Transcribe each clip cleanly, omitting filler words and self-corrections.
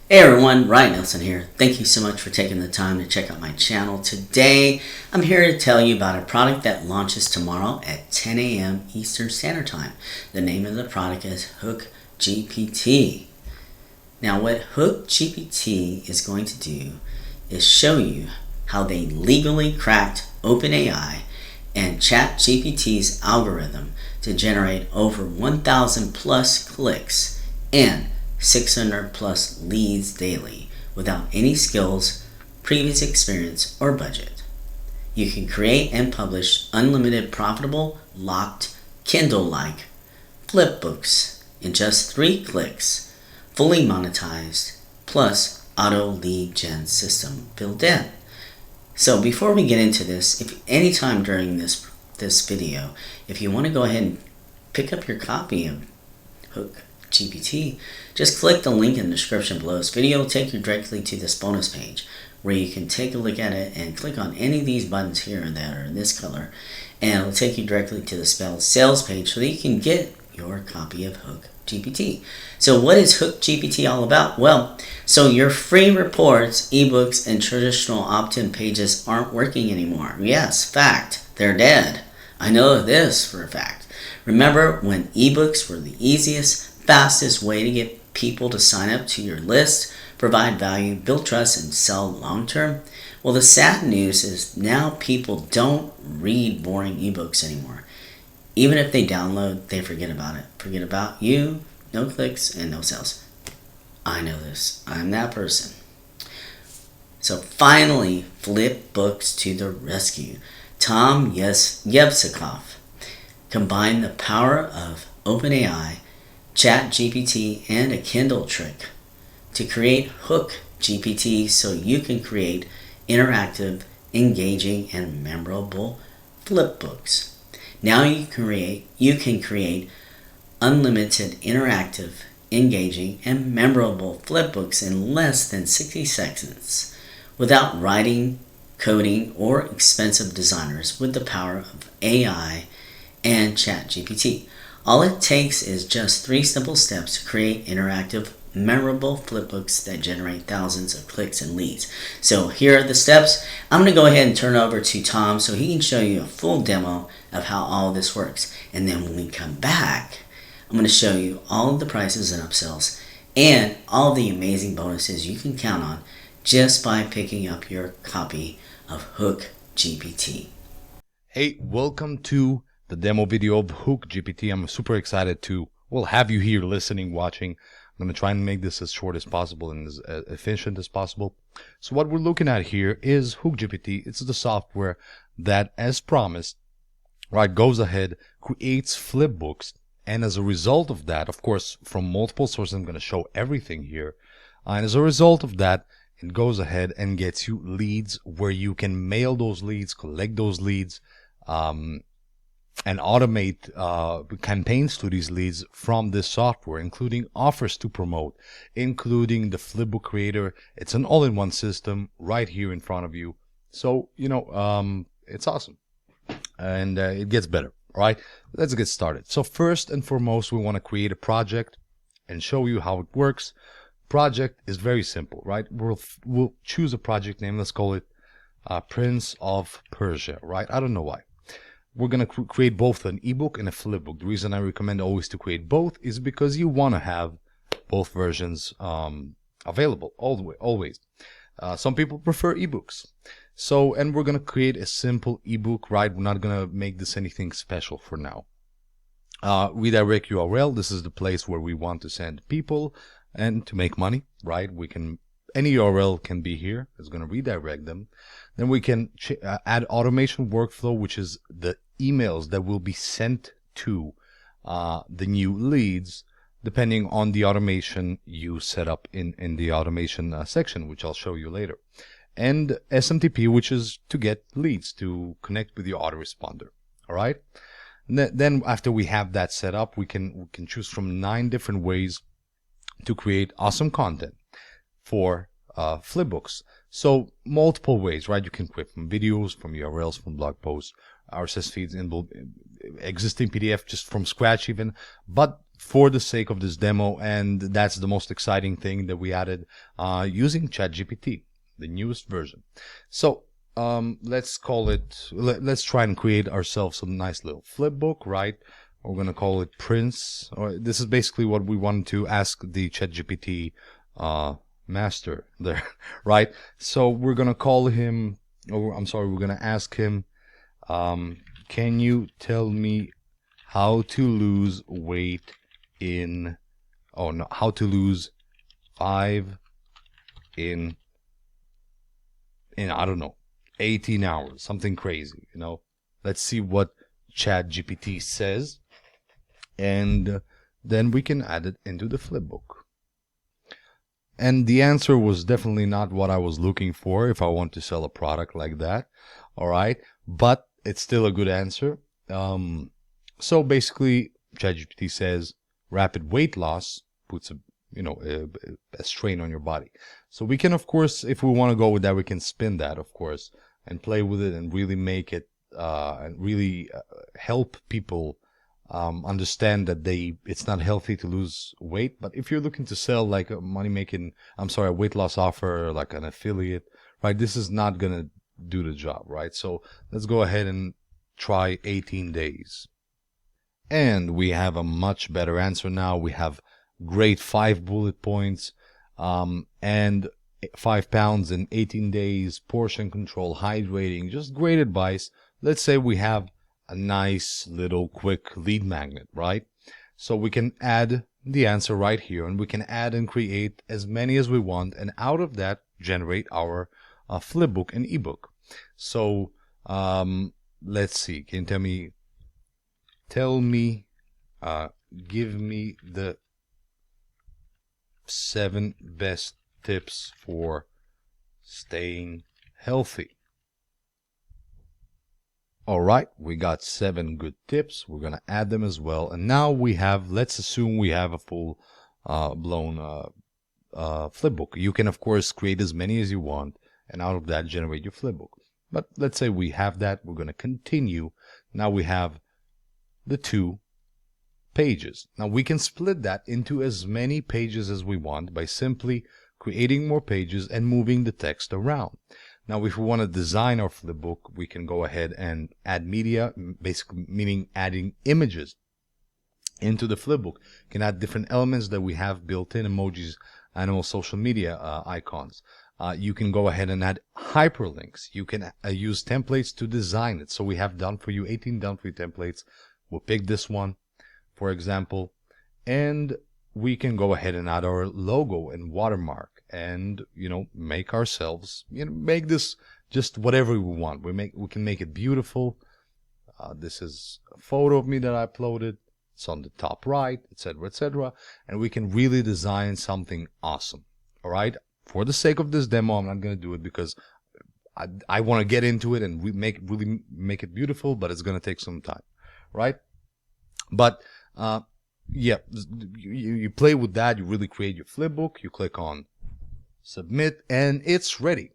Hey everyone, Ryan Nelson here. Thank you so much for taking the time to check out my channel. Today, I'm here to tell you about a product that launches tomorrow at 10 a.m. Eastern Standard Time. The name of the product is HookGPT. Now, what HookGPT is going to do is show you how they legally cracked OpenAI and ChatGPT's algorithm to generate over 1,000 plus clicks and 600 plus leads daily without any skills, previous experience, or budget. You can create and publish unlimited profitable, locked, Kindle-like Flipbooks in just 3 clicks, fully monetized, plus auto lead gen system built in. So before we get into this, if anytime during this video, if you want to go ahead and pick up your copy of HookGPT, just click the link in the description below this video. It'll take you directly to this bonus page where you can take a look at it and click on any of these buttons here that are in this color, and it'll take you directly to the sales page so that you can get your copy of HookGPT. So what is HookGPT all about? Well, so your free reports, ebooks, and traditional opt-in pages aren't working anymore. Yes, fact, they're dead. I know this for a fact. Remember when ebooks were the easiest, fastest way to get people to sign up to your list, provide value, build trust, and sell long-term? Well, the sad news is now people don't read boring ebooks anymore. Even if they download, they forget about it. Forget about you, no clicks, and no sales. I know this. I'm that person. So finally, Flipbooks to the rescue. Tom Yevsikov combined the power of OpenAI, ChatGPT, and a Kindle trick to create HookGPT so you can create interactive, engaging, and memorable flipbooks. Now you can create unlimited, interactive, engaging, and memorable flipbooks in less than 60 seconds without writing, coding, or expensive designers with the power of AI and ChatGPT. All it takes is just 3 simple steps to create interactive, memorable flipbooks that generate thousands of clicks and leads. So here are the steps. I'm going to go ahead and turn it over to Tom so he can show you a full demo of how all this works. And then when we come back, I'm going to show you all of the prices and upsells and all the amazing bonuses you can count on just by picking up your copy of HookGPT. Hey, welcome to the demo video of HookGPT. I'm super excited to have you here listening, watching. I'm going to try and make this as short as possible and as efficient as possible. So what we're looking at here is HookGPT. It's the software that, as promised, right, goes ahead, creates flipbooks, and as a result of that, of course, from multiple sources, I'm going to show everything here. And as a result of that, it goes ahead and gets you leads where you can mail those leads, collect those leads, and automate campaigns to these leads from this software, including offers to promote, including the Flipbook creator. It's an all-in-one system right here in front of you. So, it's awesome. And it gets better, all right? Let's get started. So first and foremost, we want to create a project and show you how it works. Project is very simple, right? We'll choose a project name. Let's call it Prince of Persia, right? I don't know why. We're going to create both an ebook and a flipbook. The reason I recommend always to create both is because you want to have both versions available always. Some people prefer ebooks. So, and we're going to create a simple ebook, right? We're not going to make this anything special for now. Redirect URL. This is the place where we want to send people and to make money, right? Any URL can be here. It's going to redirect them. Then we can add automation workflow, which is the emails that will be sent to the new leads, depending on the automation you set up in the automation section, which I'll show you later. And SMTP, which is to get leads, to connect with your Autoresponder. All right. And then after we have that set up, we can choose from 9 different ways to create awesome content for flipbooks. So multiple ways, right? You can create from videos, from URLs, from blog posts, RSS feeds, existing PDF just from scratch even. But for the sake of this demo, and that's the most exciting thing that we added using ChatGPT, the newest version. So let's call it, let's try and create ourselves a nice little flipbook, right? We're going to call it Prince, or this is basically what we wanted to ask the ChatGPT master there, right? So we're going to call him, or I'm sorry, we're going to ask him, can you tell me how to lose weight in, oh no, how to lose 5 in I don't know, 18 hours, something crazy, you know. Let's see what ChatGPT says, and then we can add it into the flipbook. And the answer was definitely not what I was looking for if I want to sell a product like that, all right? But it's still a good answer. So basically, ChatGPT says rapid weight loss puts a strain on your body. So we can, of course, if we want to go with that, we can spin that, of course, and play with it and really make it and really help people understand that it's not healthy to lose weight. But if you're looking to sell like a a weight loss offer, like an affiliate, right, this is not gonna do the job, right? So let's go ahead and try 18 days. And we have a much better answer now. We have great 5 bullet points, and 5 pounds in 18 days, portion control, hydrating, just great advice. Let's say we have a nice little quick lead magnet, right? So we can add the answer right here, and we can add and create as many as we want, and out of that generate our flipbook and ebook. So let's see, can you give me the 7 best tips for staying healthy. All right, we got 7 good tips. We're going to add them as well. And now we have, let's assume we have a full blown flipbook. You can, of course, create as many as you want, and out of that, generate your flipbook. But let's say we have that. We're going to continue. Now we have the 2 pages. Now we can split that into as many pages as we want by simply creating more pages and moving the text around. Now, if we want to design our flipbook, we can go ahead and add media, basically meaning adding images into the flipbook. You can add different elements that we have built in, emojis, animal social media icons. You can go ahead and add hyperlinks. You can use templates to design it. So we have 18 done for you templates. We'll pick this one, for example, and we can go ahead and add our logo and watermark and, make ourselves, make this just whatever we want. We can make it beautiful. This is a photo of me that I uploaded. It's on the top right, etc., etc. And we can really design something awesome. All right. For the sake of this demo, I'm not going to do it because I want to get into it and really make it beautiful, but it's going to take some time, right? But yeah, you play with that. You really create your flipbook. You click on submit, and it's ready.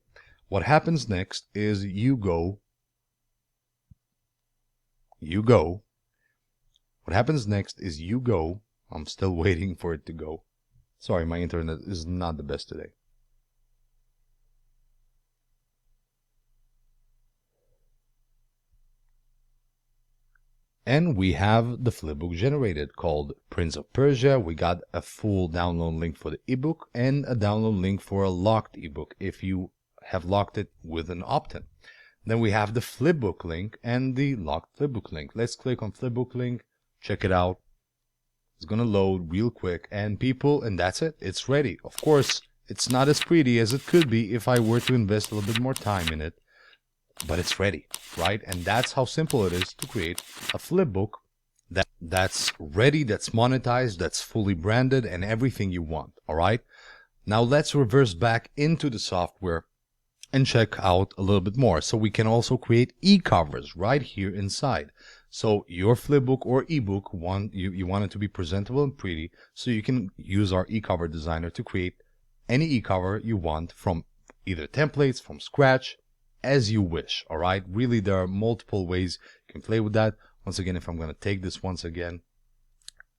What happens next is you go. What happens next is you go. I'm still waiting for it to go. Sorry, my internet is not the best today. And we have the flipbook generated called Prince of Persia. We got a full download link for the ebook and a download link for a locked ebook if you have locked it with an opt-in. Then we have the flipbook link and the locked flipbook link. Let's click on flipbook link, check it out. It's going to load real quick, and that's it. It's ready. Of course, it's not as pretty as it could be if I were to invest a little bit more time in it. But it's ready, right? And that's how simple it is to create a flipbook that's ready, that's monetized, that's fully branded, and everything you want, all right? Now let's reverse back into the software and check out a little bit more. So we can also create e-covers right here inside. So your flipbook or ebook, you want it to be presentable and pretty, so you can use our e-cover designer to create any e-cover you want from either templates, from scratch, as you wish. All right, really, there are multiple ways you can play with that. Once again, if I'm going to take this once again,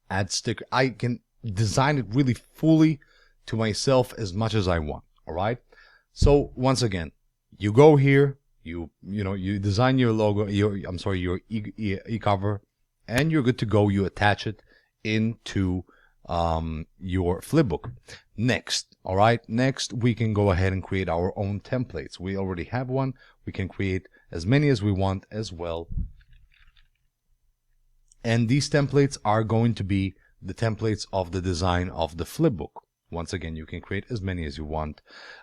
add sticker. I can design it really fully to myself as much as I want. All right. So once again, you go here, you design your logo, your e-cover, and you're good to go. You attach it into your Flipbook. Next, all right. Next, we can go ahead and create our own templates. We already have one. We can create as many as we want as well. And these templates are going to be the templates of the design of the Flipbook. Once again, you can create as many as you want.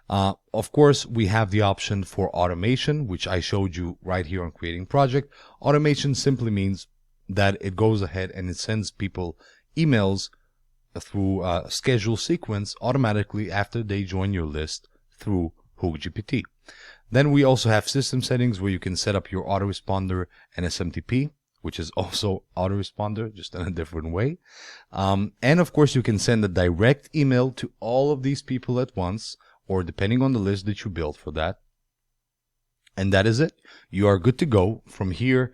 Of course, we have the option for automation, which I showed you right here on Creating Project. Automation simply means that it goes ahead and it sends people emails through a schedule sequence automatically after they join your list through HookGPT. Then we also have system settings where you can set up your autoresponder and SMTP, which is also Autoresponder, just in a different way. And of course, you can send a direct email to all of these people at once, or depending on the list that you built for that. And that is it. You are good to go. From here,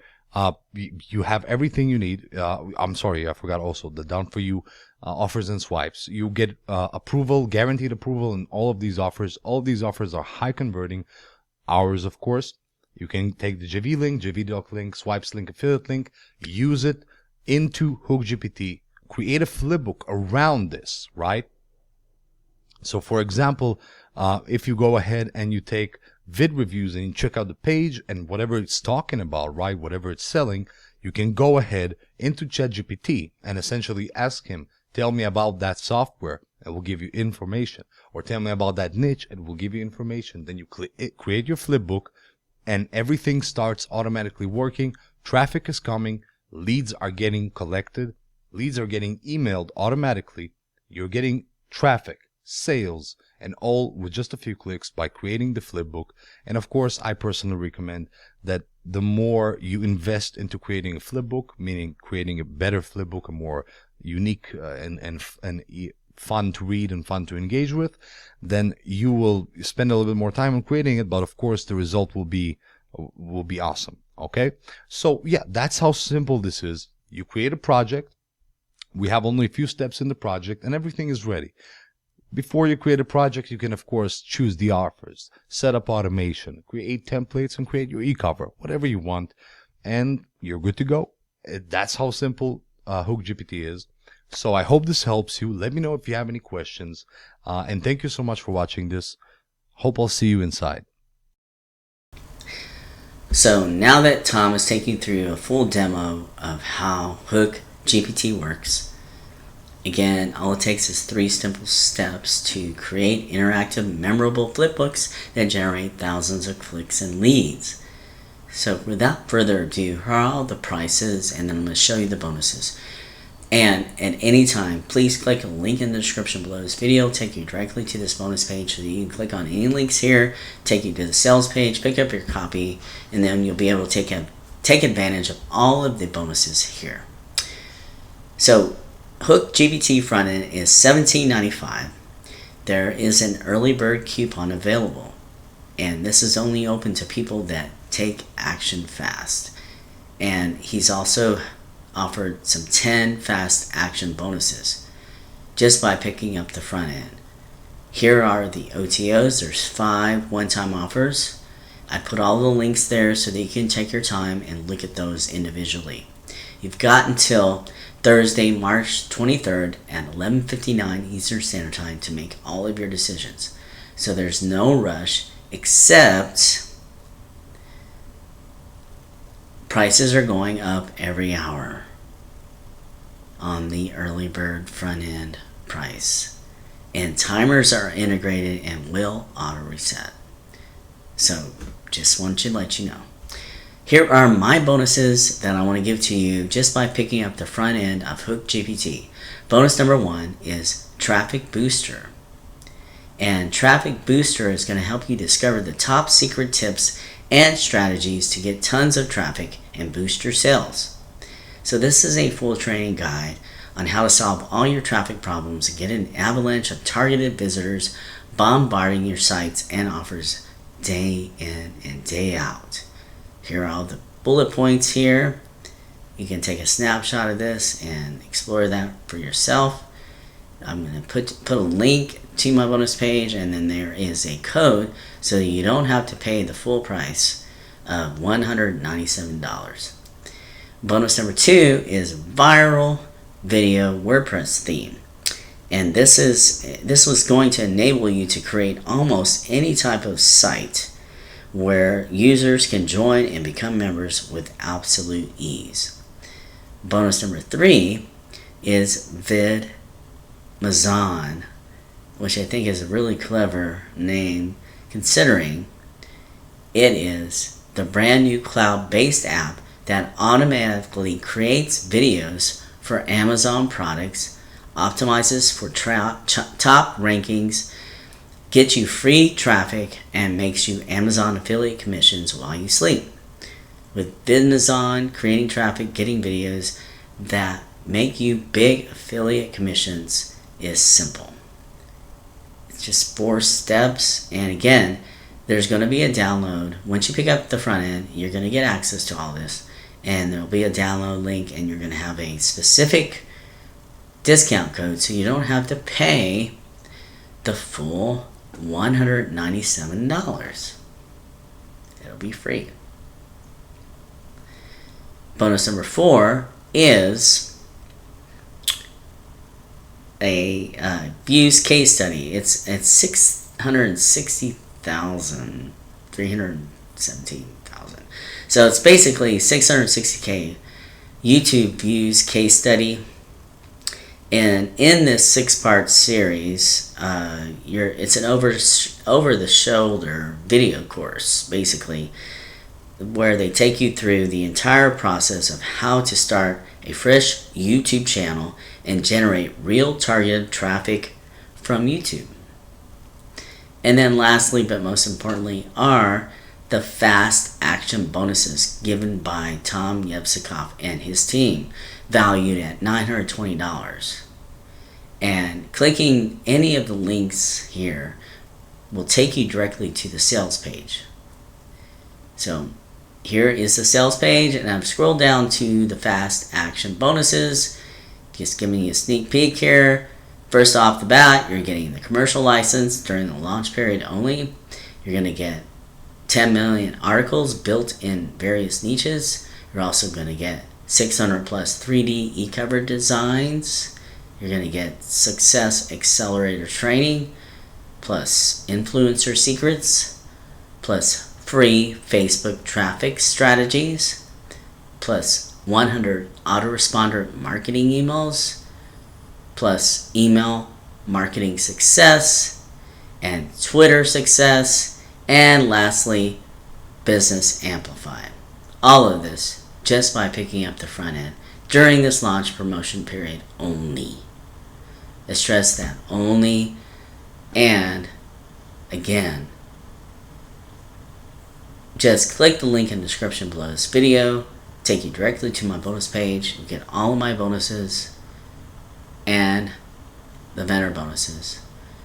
you have everything you need. I'm sorry, I forgot also the done for you offers and swipes. You get approval, guaranteed approval in all of these offers. All of these offers are high converting. Ours, of course. You can take the JV link, JV doc link, swipes link, affiliate link, use it into HookGPT, create a flipbook around this, right? So for example, if you go ahead and you take vid reviews and you check out the page and whatever it's talking about, right, whatever it's selling, you can go ahead into ChatGPT and essentially ask him, tell me about that software, and we'll give you information. Or tell me about that niche, and we'll give you information. Then you create your flipbook, and everything starts automatically working. Traffic is coming. Leads are getting collected. Leads are getting emailed automatically. You're getting traffic, sales, and all with just a few clicks by creating the flipbook. And of course, I personally recommend that the more you invest into creating a flipbook, meaning creating a better flipbook, a more unique and fun to read and fun to engage with, then you will spend a little bit more time on creating it, but of course the result will be awesome. Okay, so yeah, that's how simple this is. You create a project. We have only a few steps in the project and everything is ready. Before you create a project, you can of course choose the offers, set up automation, create templates, and create your e-cover, whatever you want, and you're good to go. That's how simple HookGPT is. So I hope this helps you. Let me know if you have any questions. And thank you so much for watching this. Hope I'll see you inside. So now that Tom is taking through a full demo of how HookGPT works, again, all it takes is 3 simple steps to create interactive, memorable flipbooks that generate thousands of clicks and leads. So without further ado, here are all the prices, and then I'm going to show you the bonuses. And at any time, please click a link in the description below this video. It'll take you directly to this bonus page, so you can click on any links here, take you to the sales page, pick up your copy, and then you'll be able to take advantage of all of the bonuses here. So HookGPT frontend is $17.95. There is an early bird coupon available, and this is only open to people that take action fast. And he's also offered some 10 fast action bonuses just by picking up the front end. Here are the OTOs. There's 5 one-time offers. I put all the links there so that you can take your time and look at those individually. You've got until Thursday, March 23rd at 11:59 Eastern Standard Time to make all of your decisions. So there's no rush, except prices are going up every hour on the early bird front end price, and timers are integrated and will auto reset. So just want to let you know. Here are my bonuses that I want to give to you just by picking up the front end of HookGPT. Bonus number 1 is Traffic Booster. And Traffic Booster is going to help you discover the top secret tips and strategies to get tons of traffic and boost your sales. So this is a full training guide on how to solve all your traffic problems and get an avalanche of targeted visitors bombarding your sites and offers day in and day out. Here are all the bullet points here. You can take a snapshot of this and explore that for yourself. I'm going to put a link to my bonus page, and then there is a code so that you don't have to pay the full price of $197. Bonus number 2 is viral video WordPress theme. And this was going to enable you to create almost any type of site where users can join and become members with absolute ease. Bonus number 3 is VidMazon, which I think is a really clever name considering it is the brand new cloud-based app that automatically creates videos for Amazon products, optimizes for top rankings, gets you free traffic, and makes you Amazon affiliate commissions while you sleep. With VidMazon, creating traffic, getting videos that make you big affiliate commissions is simple. It's just 4 steps, and again, there's going to be a download. Once you pick up the front end, you're going to get access to all this, and there'll be a download link, and you're going to have a specific discount code so you don't have to pay the full $197. It'll be free. Bonus number 4 is a views case study. It's 317,000. So it's basically 660K YouTube views case study. And in this 6-part series, it's an over-the-shoulder video course, basically, where they take you through the entire process of how to start a fresh YouTube channel and generate real targeted traffic from YouTube. And then lastly, but most importantly, are the fast action bonuses given by Tom Yevsikov and his team, valued at $920. And clicking any of the links here will take you directly to the sales page. So here is the sales page, and I've scrolled down to the fast action bonuses, just giving you a sneak peek here. First off the bat, you're getting the commercial license during the launch period only. You're going to get 10 million articles built in various niches. You're also going to get 600 plus 3D e-cover designs. You're going to get Success Accelerator training, plus influencer secrets, plus free Facebook traffic strategies, plus 100 Autoresponder marketing emails, plus email marketing success and Twitter success, and lastly, Business Amplified. All of this just by picking up the front end during this launch promotion period only. I stress that, only. And again, just click the link in the description below this video, take you directly to my bonus page. You get all of my bonuses and the vendor bonuses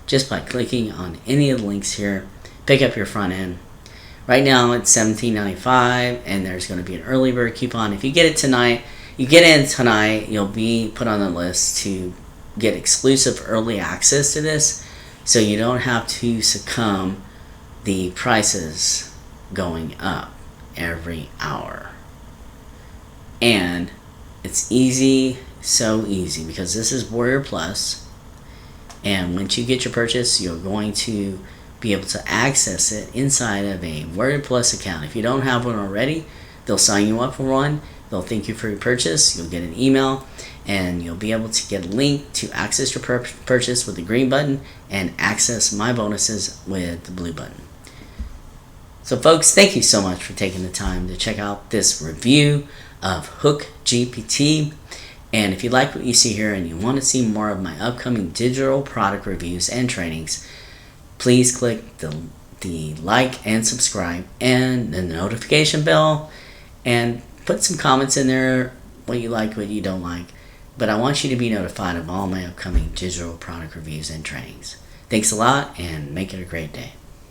just by clicking on any of the links here. Pick up your front end. Right now it's $17.95, and there's going to be an early bird coupon. If you get it tonight, you'll be put on the list to get exclusive early access to this, so you don't have to succumb the prices going up every hour. And it's easy, so easy, because this is Warrior Plus, and once you get your purchase, you're going to be able to access it inside of a Warrior Plus account. If you don't have one already, they'll sign you up for one. They'll thank you for your purchase. You'll get an email, and you'll be able to get a link to access your purchase with the green button and access my bonuses with the blue button. So folks, thank you so much for taking the time to check out this review of HookGPT. And if you like what you see here and you want to see more of my upcoming digital product reviews and trainings, please click the like and subscribe and the notification bell, and put some comments in there, what you like, what you don't like. But I want you to be notified of all my upcoming digital product reviews and trainings. Thanks a lot, and make it a great day.